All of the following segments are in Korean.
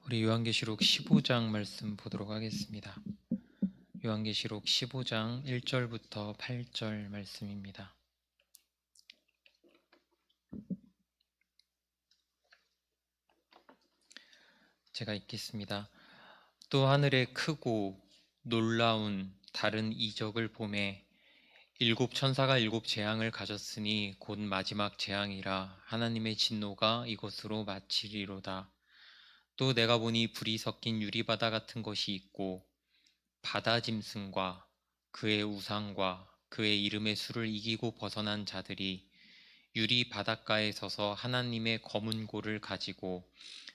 우리 요한계시록 15장 말씀 보도록 하겠습니다. 요한계시록 15장 1절부터 8절 말씀입니다. 제가 읽겠습니다. 또 하늘에 크고 놀라운 다른 이적을 보매 일곱 천사가 일곱 재앙을 가졌으니 곧 마지막 재앙이라 하나님의 진노가 이것으로 마치리로다. 또 내가 보니 불이 섞인 유리바다 같은 것이 있고 바다 짐승과 그의 우상과 그의 이름의 수를 이기고 벗어난 자들이 유리 바닷가에 서서 하나님의 검은 고를 가지고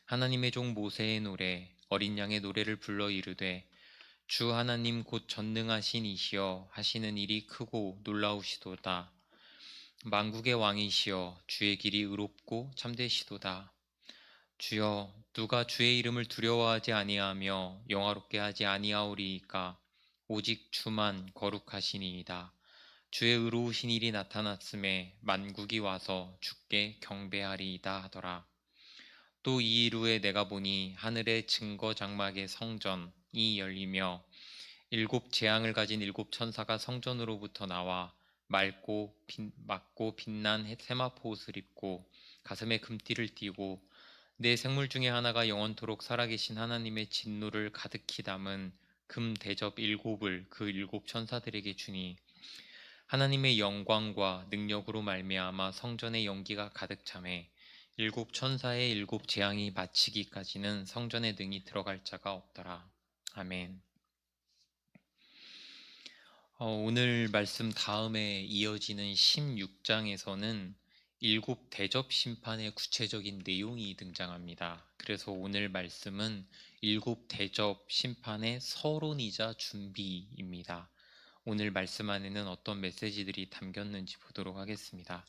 하나님의 종 모세의 노래 어린 양의 노래를 불러 이르되 주 하나님 곧 전능하신 이시여 하시는 일이 크고 놀라우시도다. 만국의 왕이시여 주의 길이 의롭고 참되시도다. 주여 누가 주의 이름을 두려워하지 아니하며 영화롭게 하지 아니하오리이까 오직 주만 거룩하시니이다. 주의 의로우신 일이 나타났음에 만국이 와서 주께 경배하리이다 하더라. 또 이 일 후에 내가 보니 하늘의 증거 장막의 성전이 열리며 일곱 재앙을 가진 일곱 천사가 성전으로부터 나와 맑고 빛난 세마포 옷을 입고 가슴에 금띠를 띠고 네 생물 중에 하나가 영원토록 살아계신 하나님의 진노를 가득히 담은 금 대접 일곱을 그 일곱 천사들에게 주니 하나님의 영광과 능력으로 말미암아 성전의 연기가 가득 차매 일곱 천사의 일곱 재앙이 마치기까지는 성전에 능히 들어갈 자가 없더라. 아멘. 오늘 말씀 다음에 이어지는 16장에서는 일곱 대접 심판의 구체적인 내용이 등장합니다. 그래서 오늘 말씀은 일곱 대접 심판의 서론이자 준비입니다. 오늘 말씀 안에는 어떤 메시지들이 담겼는지 보도록 하겠습니다.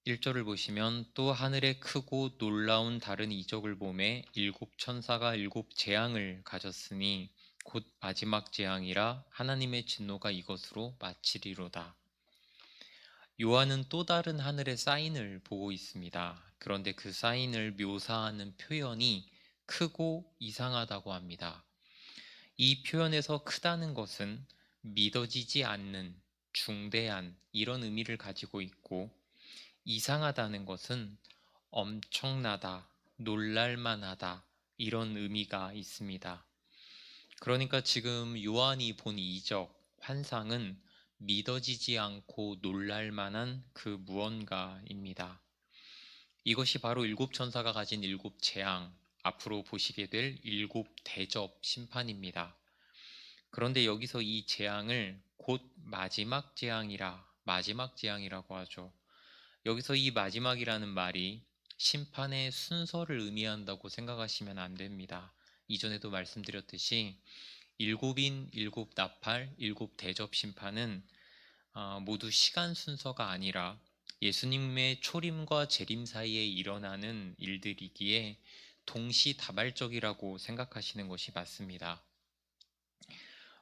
1절을 보시면 또 하늘에 크고 놀라운 다른 이적을 보매 일곱 천사가 일곱 재앙을 가졌으니 곧 마지막 재앙이라 하나님의 진노가 이것으로 마치리로다. 요한은 또 다른 하늘의 사인을 보고 있습니다. 그런데 그 사인을 묘사하는 표현이 크고 이상하다고 합니다. 이 표현에서 크다는 것은 믿어지지 않는, 중대한 이런 의미를 가지고 있고 이상하다는 것은 엄청나다, 놀랄만하다 이런 의미가 있습니다. 그러니까 지금 요한이 본 이적, 환상은 믿어지지 않고 놀랄만한 그 무언가입니다. 이것이 바로 일곱 천사가 가진 일곱 재앙, 앞으로 보시게 될 일곱 대접 심판입니다. 그런데 여기서 이 재앙을 곧 마지막 재앙이라고 하죠. 여기서 이 마지막이라는 말이 심판의 순서를 의미한다고 생각하시면 안 됩니다. 이전에도 말씀드렸듯이 일곱인 일곱 나팔, 일곱 대접 심판은 모두 시간 순서가 아니라 예수님의 초림과 재림 사이에 일어나는 일들이기에 동시다발적이라고 생각하시는 것이 맞습니다.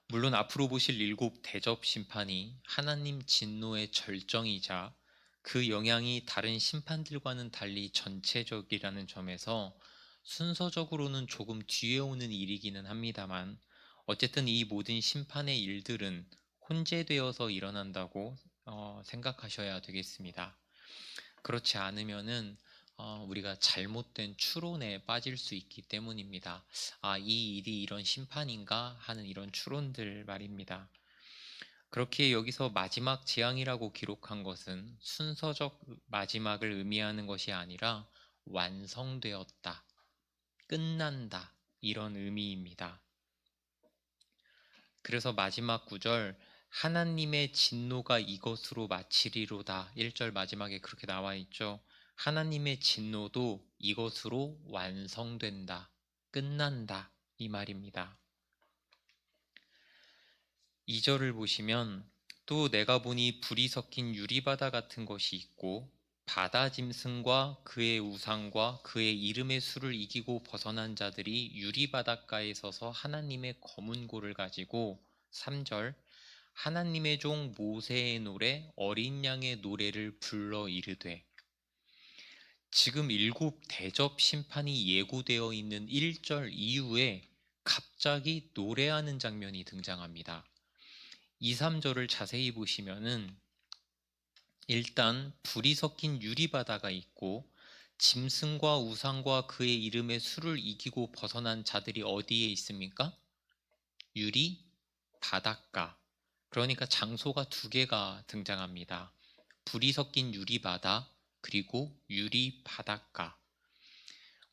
물론 앞으로 보실 일곱 대접 심판이 하나님 진노의 절정이자 그 영향이 다른 심판들과는 달리 전체적이라는 점에서 순서적으로는 조금 뒤에 오는 일이기는 합니다만 어쨌든 이 모든 심판의 일들은 혼재되어서 일어난다고 생각하셔야 되겠습니다. 그렇지 않으면은 우리가 잘못된 추론에 빠질 수 있기 때문입니다. 이 일이 이런 심판인가 하는 이런 추론들 말입니다. 그렇게 여기서 마지막 재앙이라고 기록한 것은 순서적 마지막을 의미하는 것이 아니라 완성되었다, 끝난다 이런 의미입니다. 그래서 마지막 구절 하나님의 진노가 이것으로 마치리로다 1절 마지막에 그렇게 나와 있죠. 하나님의 진노도 이것으로 완성된다, 끝난다 이 말입니다. 2절을 보시면 또 내가 보니 불이 섞인 유리바다 같은 것이 있고 바다 짐승과 그의 우상과 그의 이름의 수를 이기고 벗어난 자들이 유리바닷가에 서서 하나님의 검은 고를 가지고 3절 하나님의 종 모세의 노래 어린 양의 노래를 불러 이르되 지금 일곱 대접 심판이 예고되어 있는 1절 이후에 갑자기 노래하는 장면이 등장합니다. 2, 3절을 자세히 보시면은 일단 불이 섞인 유리바다가 있고 짐승과 우상과 그의 이름의 수를 이기고 벗어난 자들이 어디에 있습니까? 유리 바닷가. 그러니까 장소가 두 개가 등장합니다. 불이 섞인 유리바다 그리고 유리 바닷가.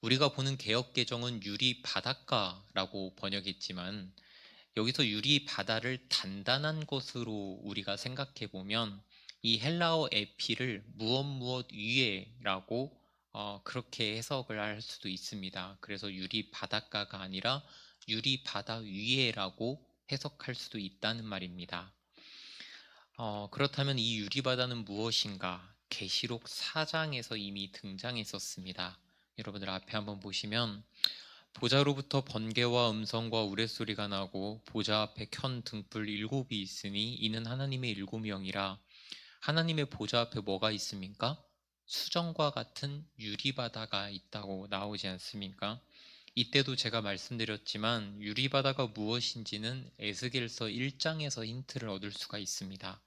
우리가 보는 개역개정은 유리 바닷가라고 번역했지만 여기서 유리 바다를 단단한 것으로 우리가 생각해 보면 이 헬라어 에피를 무엇 위에라고 그렇게 해석을 할 수도 있습니다. 그래서 유리 바닷가가 아니라 유리 바다 위에라고 해석할 수도 있다는 말입니다. 그렇다면 이 유리 바다는 무엇인가? 계시록 4장에서 이미 등장했었습니다. 여러분들 앞에 한번 보시면 보좌로부터 번개와 음성과 우레소리가 나고 보좌 앞에 켠 등불 7이 있으니 이는 하나님의 7명이라. 하나님의 보좌 앞에 뭐가 있습니까? 수정과 같은 유리바다가 있다고 나오지 않습니까? 이때도 제가 말씀드렸지만 유리바다가 무엇인지는 에스겔서 1장에서 힌트를 얻을 수가 있습니다.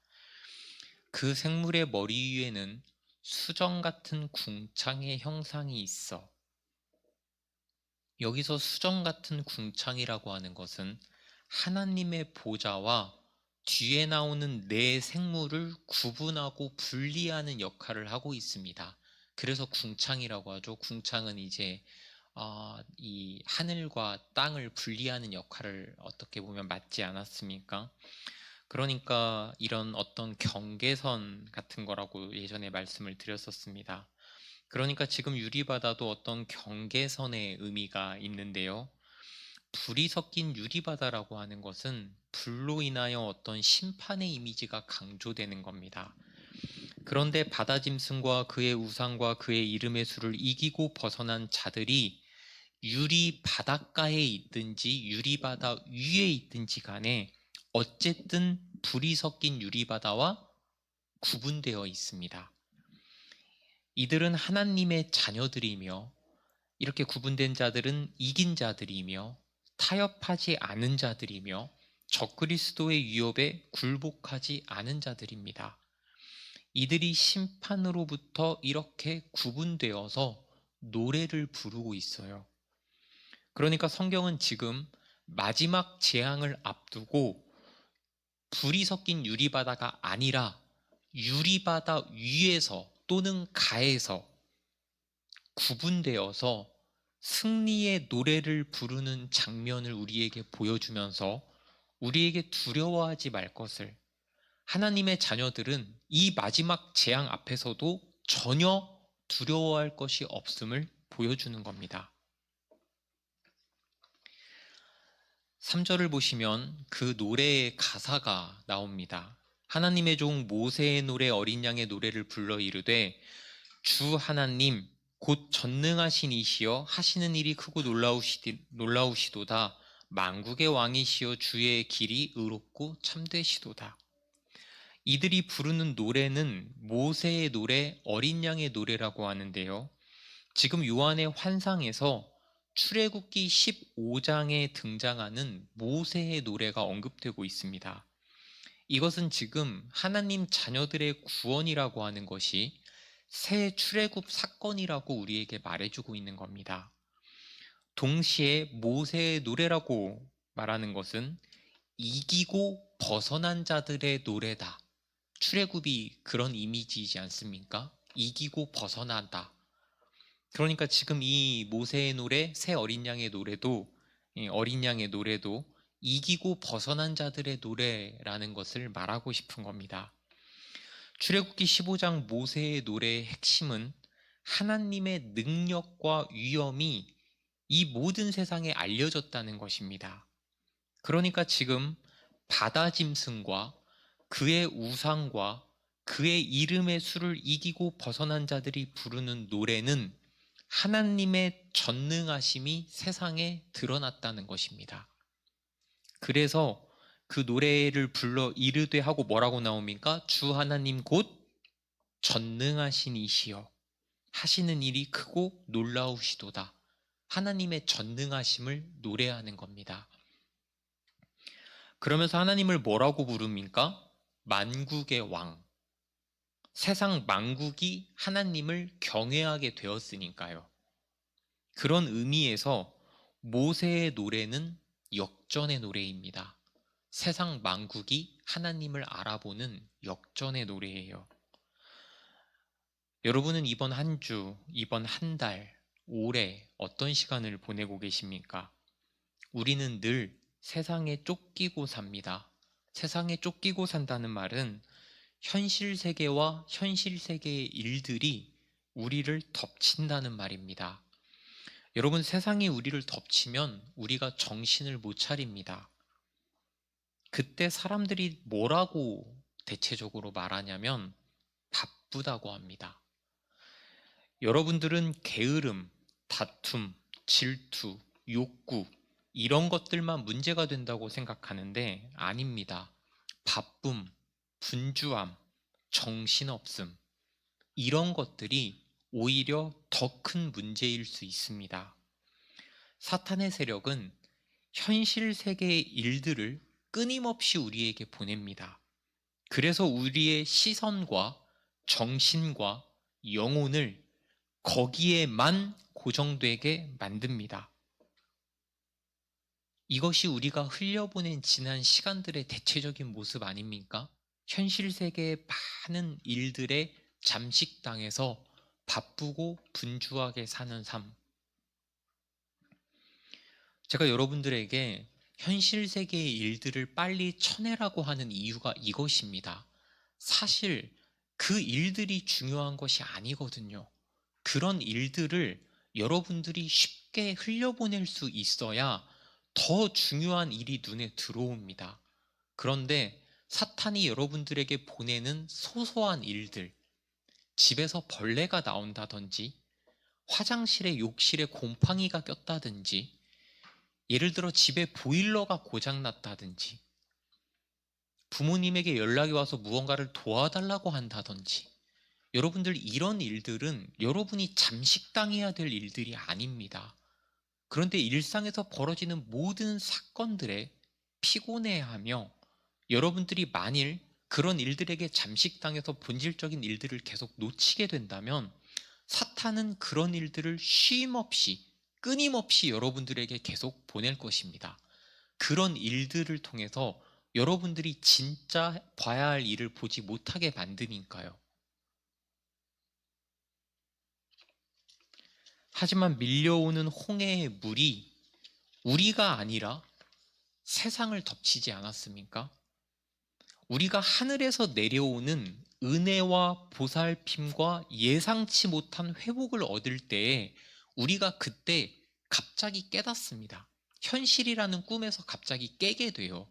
그 생물의 머리 위에는 수정 같은 궁창의 형상이 있어. 여기서 수정 같은 궁창이라고 하는 것은 하나님의 보좌와 뒤에 나오는 네 생물을 구분하고 분리하는 역할을 하고 있습니다. 그래서 궁창이라고 하죠. 궁창은 이제 이 하늘과 땅을 분리하는 역할을 어떻게 보면 맡지 않았습니까? 그러니까 이런 어떤 경계선 같은 거라고 예전에 말씀을 드렸었습니다. 그러니까 지금 유리바다도 어떤 경계선의 의미가 있는데요. 불이 섞인 유리바다라고 하는 것은 불로 인하여 어떤 심판의 이미지가 강조되는 겁니다. 그런데 바다짐승과 그의 우상과 그의 이름의 수를 이기고 벗어난 자들이 유리 바닷가에 있든지 유리바다 위에 있든지 간에 어쨌든 불이 섞인 유리바다와 구분되어 있습니다. 이들은 하나님의 자녀들이며 이렇게 구분된 자들은 이긴 자들이며 타협하지 않은 자들이며 적그리스도의 위협에 굴복하지 않은 자들입니다. 이들이 심판으로부터 이렇게 구분되어서 노래를 부르고 있어요. 그러니까 성경은 지금 마지막 재앙을 앞두고 불이 섞인 유리바다가 아니라 유리바다 위에서 또는 가에서 구분되어서 승리의 노래를 부르는 장면을 우리에게 보여주면서 우리에게 두려워하지 말 것을, 하나님의 자녀들은 이 마지막 재앙 앞에서도 전혀 두려워할 것이 없음을 보여주는 겁니다. 3절을 보시면 그 노래의 가사가 나옵니다. 하나님의 종 모세의 노래 어린 양의 노래를 불러 이르되 주 하나님 곧 전능하신 이시여 하시는 일이 크고 놀라우시도다. 만국의 왕이시여 주의 길이 의롭고 참되시도다. 이들이 부르는 노래는 모세의 노래, 어린 양의 노래라고 하는데요. 지금 요한의 환상에서 출애굽기 15장에 등장하는 모세의 노래가 언급되고 있습니다. 이것은 지금 하나님 자녀들의 구원이라고 하는 것이 새 출애굽 사건이라고 우리에게 말해주고 있는 겁니다. 동시에 모세의 노래라고 말하는 것은 이기고 벗어난 자들의 노래다. 출애굽이 그런 이미지이지 않습니까? 이기고 벗어난다. 그러니까 지금 이 모세의 노래, 새 어린 양의 노래도, 어린 양의 노래도 이기고 벗어난 자들의 노래라는 것을 말하고 싶은 겁니다. 출애굽기 15장 모세의 노래의 핵심은 하나님의 능력과 위엄이 이 모든 세상에 알려졌다는 것입니다. 그러니까 지금 바다 짐승과 그의 우상과 그의 이름의 수를 이기고 벗어난 자들이 부르는 노래는 하나님의 전능하심이 세상에 드러났다는 것입니다. 그래서 그 노래를 불러 이르되 하고 뭐라고 나옵니까? 주 하나님 곧 전능하신 이시여. 하시는 일이 크고 놀라우시도다. 하나님의 전능하심을 노래하는 겁니다. 그러면서 하나님을 뭐라고 부릅니까? 만국의 왕. 세상 만국이 하나님을 경외하게 되었으니까요. 그런 의미에서 모세의 노래는 역전의 노래입니다. 세상 만국이 하나님을 알아보는 역전의 노래예요. 여러분은 이번 한 주, 이번 한 달, 올해 어떤 시간을 보내고 계십니까? 우리는 늘 세상에 쫓기고 삽니다. 세상에 쫓기고 산다는 말은 현실 세계와 현실 세계의 일들이 우리를 덮친다는 말입니다. 여러분, 세상이 우리를 덮치면 우리가 정신을 못 차립니다. 그때 사람들이 뭐라고 대체적으로 말하냐면 바쁘다고 합니다. 여러분들은 게으름, 다툼, 질투, 욕구 이런 것들만 문제가 된다고 생각하는데 아닙니다. 바쁨, 분주함, 정신없음 이런 것들이 오히려 더 큰 문제일 수 있습니다. 사탄의 세력은 현실 세계의 일들을 끊임없이 우리에게 보냅니다. 그래서 우리의 시선과 정신과 영혼을 거기에만 고정되게 만듭니다. 이것이 우리가 흘려보낸 지난 시간들의 대체적인 모습 아닙니까? 현실 세계의 많은 일들에 잠식당해서 바쁘고 분주하게 사는 삶. 제가 여러분들에게 현실 세계의 일들을 빨리 쳐내라고 하는 이유가 이것입니다. 사실 그 일들이 중요한 것이 아니거든요. 그런 일들을 여러분들이 쉽게 흘려보낼 수 있어야 더 중요한 일이 눈에 들어옵니다. 그런데 사탄이 여러분들에게 보내는 소소한 일들, 집에서 벌레가 나온다든지, 화장실에 욕실에 곰팡이가 꼈다든지, 예를 들어 집에 보일러가 고장났다든지, 부모님에게 연락이 와서 무언가를 도와달라고 한다든지, 여러분들 이런 일들은 여러분이 잠식당해야 될 일들이 아닙니다. 그런데 일상에서 벌어지는 모든 사건들에 피곤해하며 여러분들이 만일 그런 일들에게 잠식당해서 본질적인 일들을 계속 놓치게 된다면 사탄은 그런 일들을 쉼없이 끊임없이 여러분들에게 계속 보낼 것입니다. 그런 일들을 통해서 여러분들이 진짜 봐야 할 일을 보지 못하게 만드니까요. 하지만 밀려오는 홍해의 물이 우리가 아니라 세상을 덮치지 않았습니까? 우리가 하늘에서 내려오는 은혜와 보살핌과 예상치 못한 회복을 얻을 때에 우리가 그때 갑자기 깨닫습니다. 현실이라는 꿈에서 갑자기 깨게 돼요.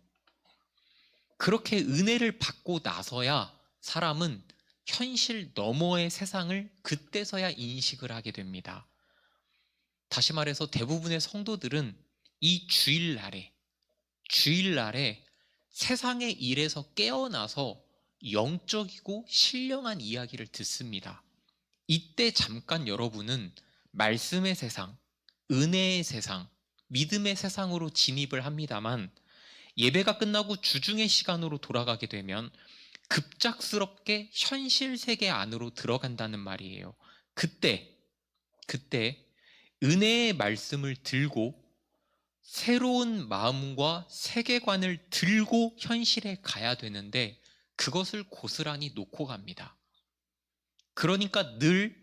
그렇게 은혜를 받고 나서야 사람은 현실 너머의 세상을 그때서야 인식을 하게 됩니다. 다시 말해서 대부분의 성도들은 이 주일날에 세상의 일에서 깨어나서 영적이고 신령한 이야기를 듣습니다. 이때 잠깐 여러분은 말씀의 세상, 은혜의 세상, 믿음의 세상으로 진입을 합니다만 예배가 끝나고 주중의 시간으로 돌아가게 되면 급작스럽게 현실 세계 안으로 들어간다는 말이에요. 그때 은혜의 말씀을 들고 새로운 마음과 세계관을 들고 현실에 가야 되는데 그것을 고스란히 놓고 갑니다. 그러니까 늘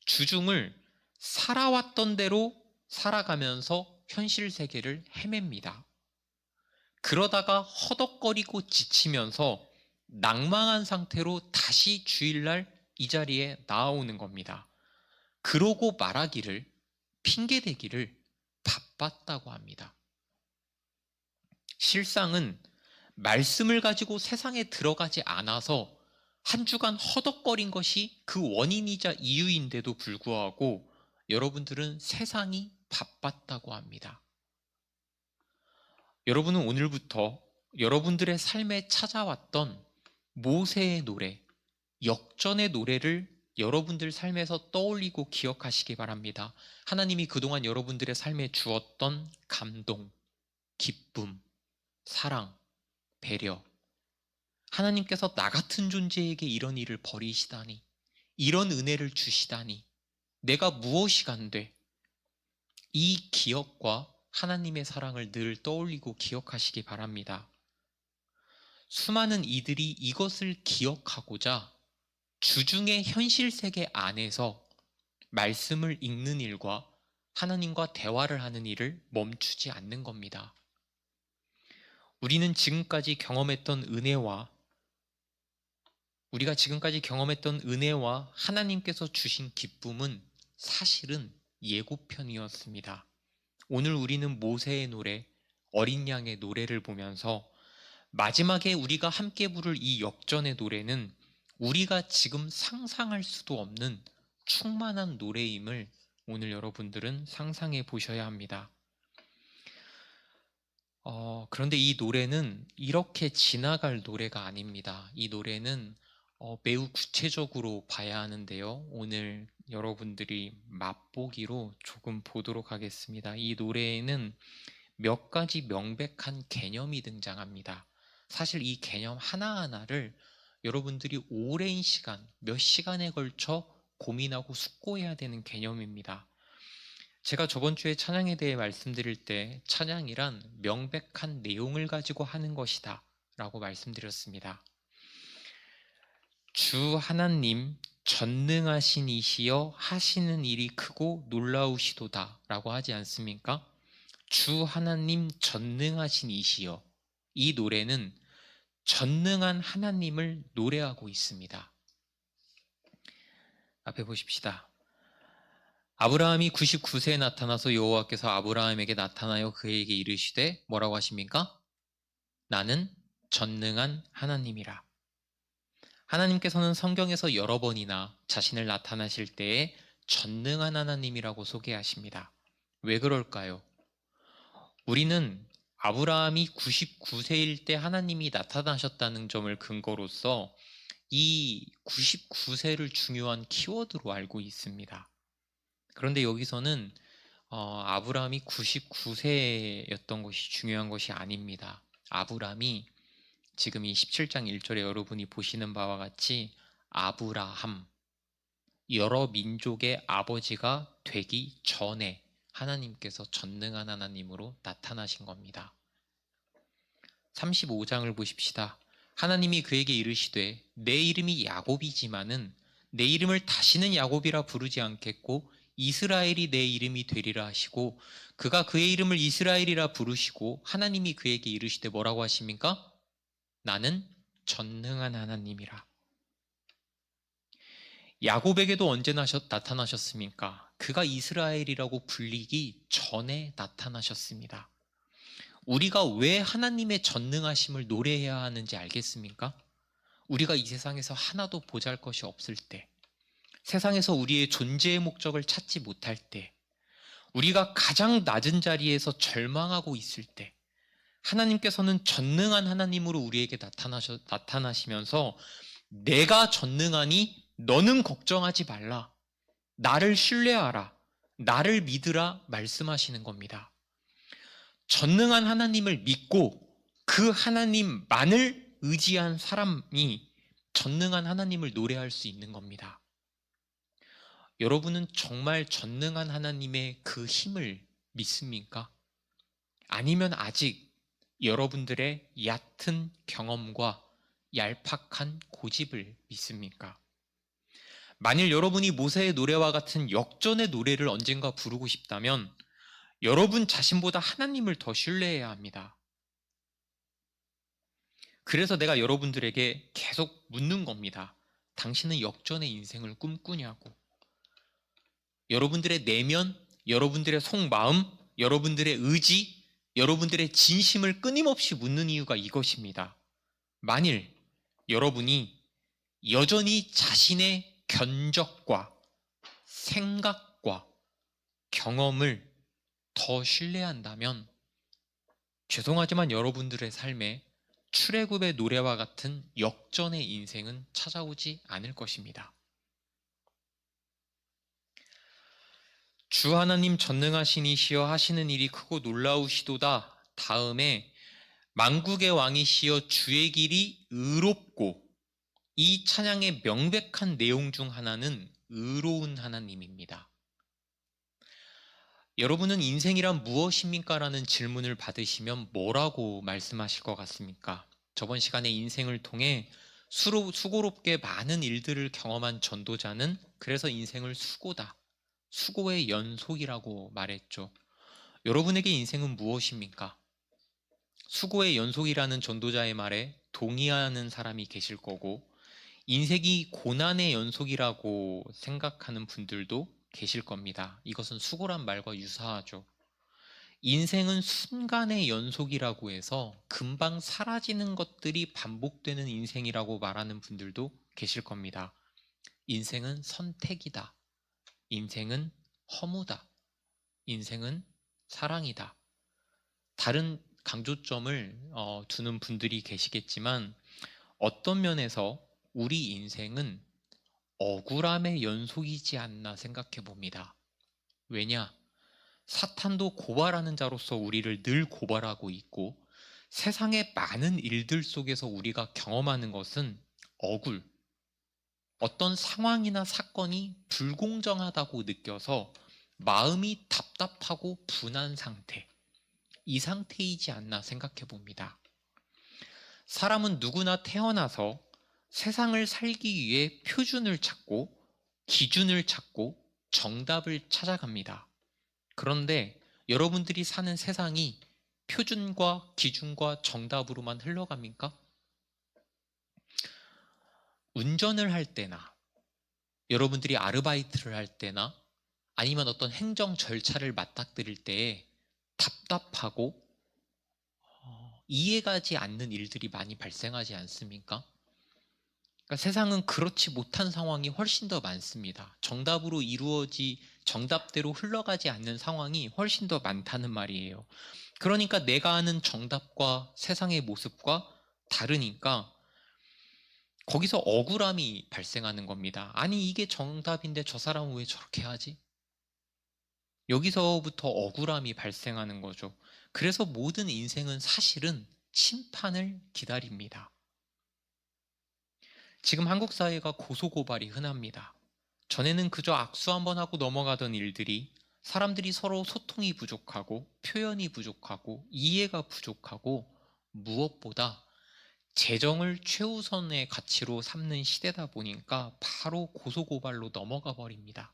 주중을 살아왔던 대로 살아가면서 현실 세계를 헤맵니다. 그러다가 허덕거리고 지치면서 낭망한 상태로 다시 주일날 이 자리에 나아오는 겁니다. 그러고 말하기를, 핑계대기를 바빴다고 합니다. 실상은 말씀을 가지고 세상에 들어가지 않아서 한 주간 허덕거린 것이 그 원인이자 이유인데도 불구하고 여러분들은 세상이 바빴다고 합니다. 여러분은 오늘부터 여러분들의 삶에 찾아왔던 모세의 노래, 역전의 노래를 여러분들 삶에서 떠올리고 기억하시기 바랍니다. 하나님이 그동안 여러분들의 삶에 주었던 감동, 기쁨, 사랑, 배려. 하나님께서 나 같은 존재에게 이런 일을 벌이시다니, 이런 은혜를 주시다니, 내가 무엇이 간돼? 이 기억과 하나님의 사랑을 늘 떠올리고 기억하시기 바랍니다. 수많은 이들이 이것을 기억하고자 주중의 현실 세계 안에서 말씀을 읽는 일과 하나님과 대화를 하는 일을 멈추지 않는 겁니다. 우리가 지금까지 경험했던 은혜와 하나님께서 주신 기쁨은 사실은 예고편이었습니다. 오늘 우리는 모세의 노래, 어린 양의 노래를 보면서 마지막에 우리가 함께 부를 이 역전의 노래는 우리가 지금 상상할 수도 없는 충만한 노래임을 오늘 여러분들은 상상해 보셔야 합니다. 그런데 이 노래는 이렇게 지나갈 노래가 아닙니다. 이 노래는 매우 구체적으로 봐야 하는데요. 오늘 여러분들이 맛보기로 조금 보도록 하겠습니다. 이 노래에는 몇 가지 명백한 개념이 등장합니다. 사실 이 개념 하나하나를 여러분들이 오랜 시간, 몇 시간에 걸쳐 고민하고 숙고해야 되는 개념입니다. 제가 저번 주에 찬양에 대해 말씀드릴 때 찬양이란 명백한 내용을 가지고 하는 것이다 라고 말씀드렸습니다. 주 하나님 전능하신 이시여 하시는 일이 크고 놀라우시도다 라고 하지 않습니까? 주 하나님 전능하신 이시여, 이 노래는 전능한 하나님을 노래하고 있습니다. 앞에 보십시다. 아브라함이 99세에 나타나서 여호와께서 아브라함에게 나타나여 그에게 이르시되 뭐라고 하십니까? 나는 전능한 하나님이라. 하나님께서는 성경에서 여러 번이나 자신을 나타나실 때에 전능한 하나님이라고 소개하십니다. 왜 그럴까요? 우리는 아브라함이 99세일 때 하나님이 나타나셨다는 점을 근거로서 이 99세를 중요한 키워드로 알고 있습니다. 그런데 여기서는 아브라함이 99세였던 것이 중요한 것이 아닙니다. 아브라함이 지금 이 17장 1절에 여러분이 보시는 바와 같이 아브라함, 여러 민족의 아버지가 되기 전에 하나님께서 전능한 하나님으로 나타나신 겁니다. 35장을 보십시다. 하나님이 그에게 이르시되 내 이름이 야곱이지만은 내 이름을 다시는 야곱이라 부르지 않겠고 이스라엘이 내 이름이 되리라 하시고 그가 그의 이름을 이스라엘이라 부르시고 하나님이 그에게 이르시되 뭐라고 하십니까? 나는 전능한 하나님이라. 야곱에게도 언제 나타나셨습니까? 그가 이스라엘이라고 불리기 전에 나타나셨습니다. 우리가 왜 하나님의 전능하심을 노래해야 하는지 알겠습니까? 우리가 이 세상에서 하나도 보잘것이 없을 때, 세상에서 우리의 존재의 목적을 찾지 못할 때, 우리가 가장 낮은 자리에서 절망하고 있을 때, 하나님께서는 전능한 하나님으로 우리에게 나타나시면서 내가 전능하니 너는 걱정하지 말라. 나를 신뢰하라. 나를 믿으라 말씀하시는 겁니다. 전능한 하나님을 믿고 그 하나님만을 의지한 사람이 전능한 하나님을 노래할 수 있는 겁니다. 여러분은 정말 전능한 하나님의 그 힘을 믿습니까? 아니면 아직 여러분들의 얕은 경험과 얄팍한 고집을 믿습니까? 만일 여러분이 모세의 노래와 같은 역전의 노래를 언젠가 부르고 싶다면 여러분 자신보다 하나님을 더 신뢰해야 합니다. 그래서 내가 여러분들에게 계속 묻는 겁니다. 당신은 역전의 인생을 꿈꾸냐고. 여러분들의 내면, 여러분들의 속마음, 여러분들의 의지, 여러분들의 진심을 끊임없이 묻는 이유가 이것입니다. 만일 여러분이 여전히 자신의 견적과 생각과 경험을 더 신뢰한다면 죄송하지만 여러분들의 삶에 출애굽의 노래와 같은 역전의 인생은 찾아오지 않을 것입니다. 주 하나님 전능하신 이시여 하시는 일이 크고 놀라우시도다. 다음에 만국의 왕이시여 주의 길이 의롭고, 이 찬양의 명백한 내용 중 하나는 의로운 하나님입니다. 여러분은 인생이란 무엇입니까? 라는 질문을 받으시면 뭐라고 말씀하실 것 같습니까? 저번 시간에 인생을 통해 수고롭게 많은 일들을 경험한 전도자는 그래서 인생을 수고다, 수고의 연속이라고 말했죠. 여러분에게 인생은 무엇입니까? 수고의 연속이라는 전도자의 말에 동의하는 사람이 계실 거고, 인생이 고난의 연속이라고 생각하는 분들도 계실 겁니다. 이것은 수고란 말과 유사하죠. 인생은 순간의 연속이라고 해서 금방 사라지는 것들이 반복되는 인생이라고 말하는 분들도 계실 겁니다. 인생은 선택이다. 인생은 허무다. 인생은 사랑이다. 다른 강조점을 두는 분들이 계시겠지만, 어떤 면에서 우리 인생은 억울함의 연속이지 않나 생각해 봅니다. 왜냐? 사탄도 고발하는 자로서 우리를 늘 고발하고 있고, 세상의 많은 일들 속에서 우리가 경험하는 것은 억울, 어떤 상황이나 사건이 불공정하다고 느껴서 마음이 답답하고 분한 상태, 이 상태이지 않나 생각해 봅니다. 사람은 누구나 태어나서 세상을 살기 위해 표준을 찾고 기준을 찾고 정답을 찾아갑니다. 그런데 여러분들이 사는 세상이 표준과 기준과 정답으로만 흘러갑니까? 운전을 할 때나, 여러분들이 아르바이트를 할 때나, 아니면 어떤 행정 절차를 맞닥뜨릴 때에 답답하고 이해가지 않는 일들이 많이 발생하지 않습니까? 그러니까 세상은 그렇지 못한 상황이 훨씬 더 많습니다. 정답대로 흘러가지 않는 상황이 훨씬 더 많다는 말이에요. 그러니까 내가 아는 정답과 세상의 모습과 다르니까 거기서 억울함이 발생하는 겁니다. 아니, 이게 정답인데 저 사람은 왜 저렇게 하지? 여기서부터 억울함이 발생하는 거죠. 그래서 모든 인생은 사실은 심판을 기다립니다. 지금 한국 사회가 고소고발이 흔합니다. 전에는 그저 악수 한번 하고 넘어가던 일들이 사람들이 서로 소통이 부족하고 표현이 부족하고 이해가 부족하고 무엇보다 재정을 최우선의 가치로 삼는 시대다 보니까 바로 고소고발로 넘어가 버립니다.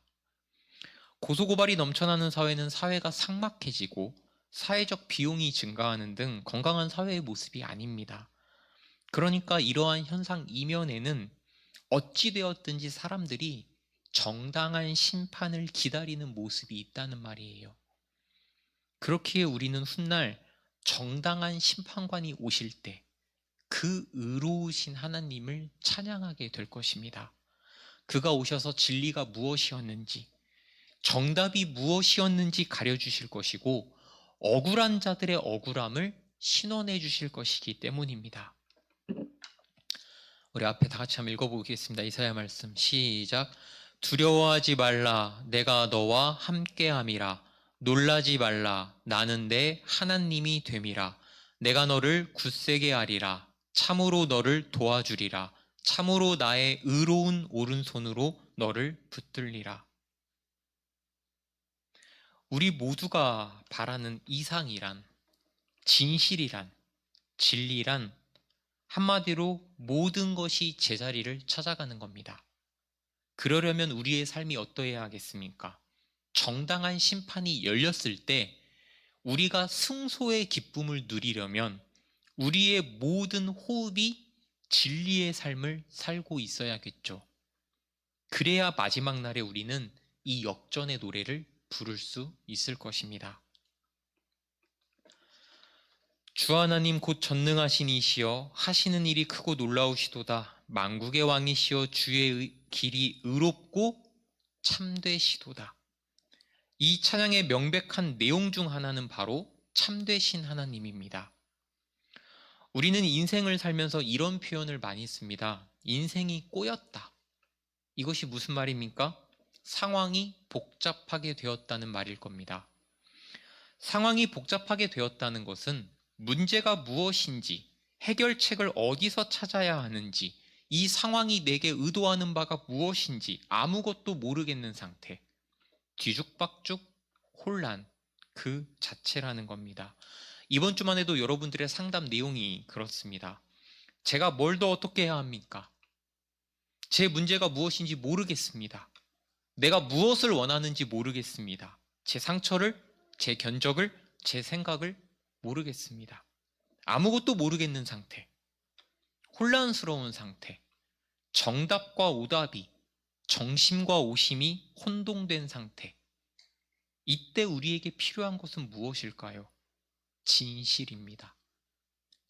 고소고발이 넘쳐나는 사회는 사회가 삭막해지고 사회적 비용이 증가하는 등 건강한 사회의 모습이 아닙니다. 그러니까 이러한 현상 이면에는 어찌되었든지 사람들이 정당한 심판을 기다리는 모습이 있다는 말이에요. 그렇기에 우리는 훗날 정당한 심판관이 오실 때 그 의로우신 하나님을 찬양하게 될 것입니다. 그가 오셔서 진리가 무엇이었는지, 정답이 무엇이었는지 가려주실 것이고, 억울한 자들의 억울함을 신원해 주실 것이기 때문입니다. 우리 앞에 다 같이 한번 읽어보겠습니다. 이사야 말씀 시작. 두려워하지 말라. 내가 너와 함께함이라. 놀라지 말라. 나는 내 하나님이 됨이라. 내가 너를 굳세게 하리라. 참으로 너를 도와주리라. 참으로 나의 의로운 오른손으로 너를 붙들리라. 우리 모두가 바라는 이상이란, 진실이란, 진리란 한마디로 모든 것이 제자리를 찾아가는 겁니다. 그러려면 우리의 삶이 어떠해야 하겠습니까? 정당한 심판이 열렸을 때 우리가 승소의 기쁨을 누리려면 우리의 모든 호흡이 진리의 삶을 살고 있어야겠죠. 그래야 마지막 날에 우리는 이 역전의 노래를 부를 수 있을 것입니다. 주 하나님 곧 전능하신 이시여 하시는 일이 크고 놀라우시도다. 만국의 왕이시여 주의 길이 의롭고 참되시도다. 이 찬양의 명백한 내용 중 하나는 바로 참되신 하나님입니다. 우리는 인생을 살면서 이런 표현을 많이 씁니다. 인생이 꼬였다. 이것이 무슨 말입니까? 상황이 복잡하게 되었다는 말일 겁니다. 상황이 복잡하게 되었다는 것은 문제가 무엇인지, 해결책을 어디서 찾아야 하는지, 이 상황이 내게 의도하는 바가 무엇인지 아무것도 모르겠는 상태, 뒤죽박죽, 혼란 그 자체라는 겁니다. 이번 주만 해도 여러분들의 상담 내용이 그렇습니다. 제가 뭘 더 어떻게 해야 합니까? 제 문제가 무엇인지 모르겠습니다. 내가 무엇을 원하는지 모르겠습니다. 제 상처를, 제 견적을, 제 생각을 모르겠습니다. 아무것도 모르겠는 상태, 혼란스러운 상태, 정답과 오답이, 정심과 오심이 혼동된 상태. 이때 우리에게 필요한 것은 무엇일까요? 진실입니다.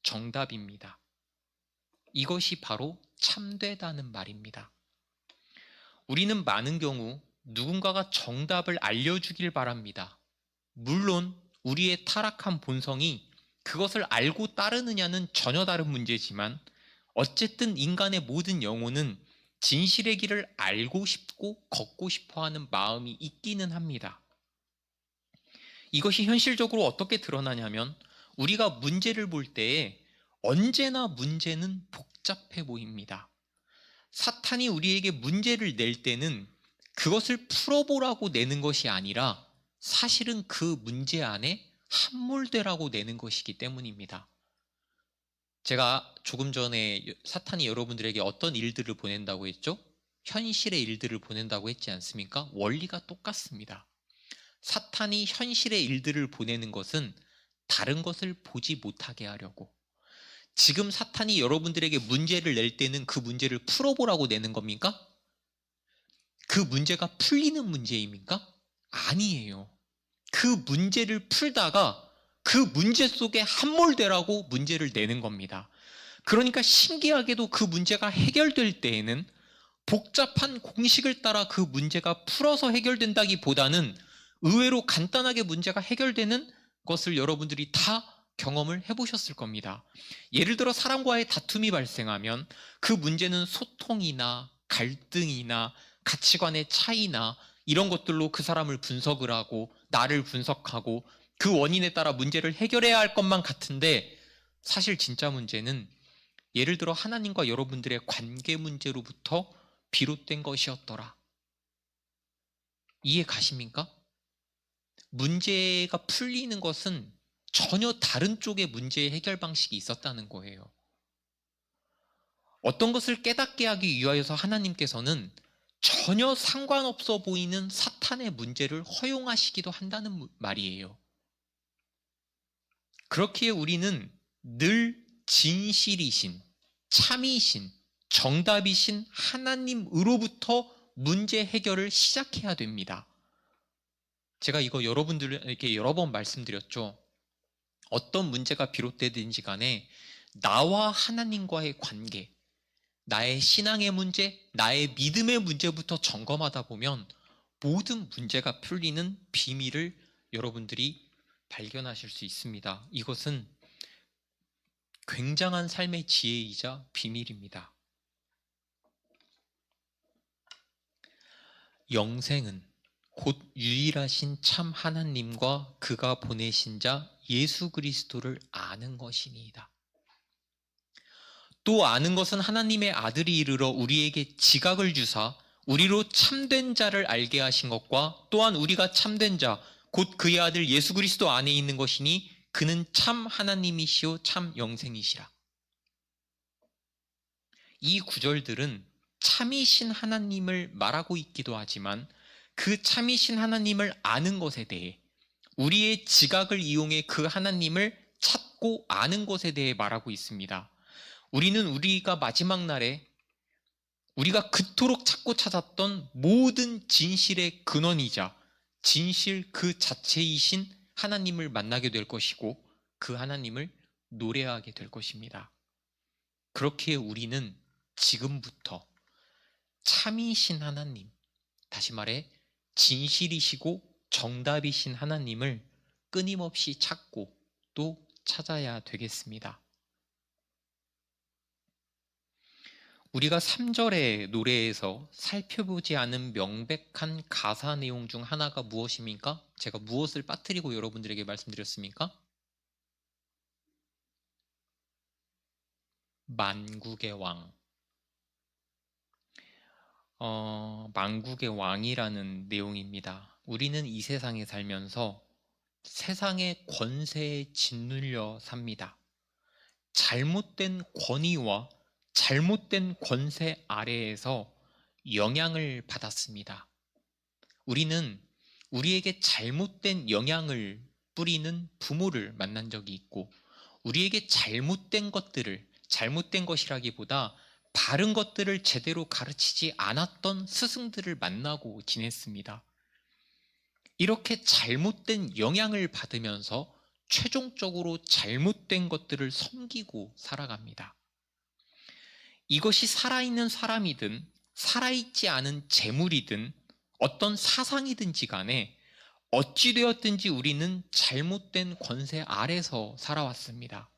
정답입니다. 이것이 바로 참되다는 말입니다. 우리는 많은 경우 누군가가 정답을 알려주길 바랍니다. 물론 우리의 타락한 본성이 그것을 알고 따르느냐는 전혀 다른 문제지만 어쨌든 인간의 모든 영혼은 진실의 길을 알고 싶고 걷고 싶어 하는 마음이 있기는 합니다. 이것이 현실적으로 어떻게 드러나냐면 우리가 문제를 볼 때에 언제나 문제는 복잡해 보입니다. 사탄이 우리에게 문제를 낼 때는 그것을 풀어보라고 내는 것이 아니라 사실은 그 문제 안에 함몰되라고 내는 것이기 때문입니다. 제가 조금 전에 사탄이 여러분들에게 어떤 일들을 보낸다고 했죠? 현실의 일들을 보낸다고 했지 않습니까? 원리가 똑같습니다. 사탄이 현실의 일들을 보내는 것은 다른 것을 보지 못하게 하려고. 지금 사탄이 여러분들에게 문제를 낼 때는 그 문제를 풀어보라고 내는 겁니까? 그 문제가 풀리는 문제입니까? 아니에요. 그 문제를 풀다가 그 문제 속에 함몰되라고 문제를 내는 겁니다. 그러니까 신기하게도 그 문제가 해결될 때에는 복잡한 공식을 따라 그 문제가 풀어서 해결된다기보다는 의외로 간단하게 문제가 해결되는 것을 여러분들이 다 경험을 해보셨을 겁니다. 예를 들어 사람과의 다툼이 발생하면 그 문제는 소통이나 갈등이나 가치관의 차이나 이런 것들로 그 사람을 분석을 하고 나를 분석하고 그 원인에 따라 문제를 해결해야 할 것만 같은데 사실 진짜 문제는 예를 들어 하나님과 여러분들의 관계 문제로부터 비롯된 것이었더라. 이해 가십니까? 문제가 풀리는 것은 전혀 다른 쪽의 문제의 해결 방식이 있었다는 거예요. 어떤 것을 깨닫게 하기 위하여서 하나님께서는 전혀 상관없어 보이는 사탄의 문제를 허용하시기도 한다는 말이에요. 그렇기에 우리는 늘 진실이신, 참이신, 정답이신 하나님으로부터 문제 해결을 시작해야 됩니다. 제가 이거 여러분들에게 여러 번 말씀드렸죠. 어떤 문제가 비롯되든지 간에 나와 하나님과의 관계, 나의 신앙의 문제, 나의 믿음의 문제부터 점검하다 보면 모든 문제가 풀리는 비밀을 여러분들이 발견하실 수 있습니다. 이것은 굉장한 삶의 지혜이자 비밀입니다. 영생은 곧 유일하신 참 하나님과 그가 보내신 자 예수 그리스도를 아는 것이니이다. 또 아는 것은 하나님의 아들이 이르러 우리에게 지각을 주사 우리로 참된 자를 알게 하신 것과 또한 우리가 참된 자 곧 그의 아들 예수 그리스도 안에 있는 것이니 그는 참 하나님이시오 참 영생이시라. 이 구절들은 참이신 하나님을 말하고 있기도 하지만 그 참이신 하나님을 아는 것에 대해 우리의 지각을 이용해 그 하나님을 찾고 아는 것에 대해 말하고 있습니다. 우리는 우리가 마지막 날에 우리가 그토록 찾고 찾았던 모든 진실의 근원이자 진실 그 자체이신 하나님을 만나게 될 것이고 그 하나님을 노래하게 될 것입니다. 그렇기에 우리는 지금부터 참이신 하나님, 다시 말해 진실이시고 정답이신 하나님을 끊임없이 찾고 또 찾아야 되겠습니다. 우리가 3절의 노래에서 살펴보지 않은 명백한 가사 내용 중 하나가 무엇입니까? 제가 무엇을 빠뜨리고 여러분들에게 말씀드렸습니까? 만국의 왕. 만국의 왕이라는 내용입니다. 우리는 이 세상에 살면서 세상의 권세에 짓눌려 삽니다. 잘못된 권위와 잘못된 권세 아래에서 영향을 받았습니다. 우리는 우리에게 잘못된 영향을 뿌리는 부모를 만난 적이 있고, 우리에게 잘못된 것이라기보다 바른 것들을 제대로 가르치지 않았던 스승들을 만나고 지냈습니다. 이렇게 잘못된 영향을 받으면서 최종적으로 잘못된 것들을 섬기고 살아갑니다. 이것이 살아있는 사람이든 살아있지 않은 재물이든 어떤 사상이든지 간에 어찌되었든지 우리는 잘못된 권세 아래서 살아왔습니다.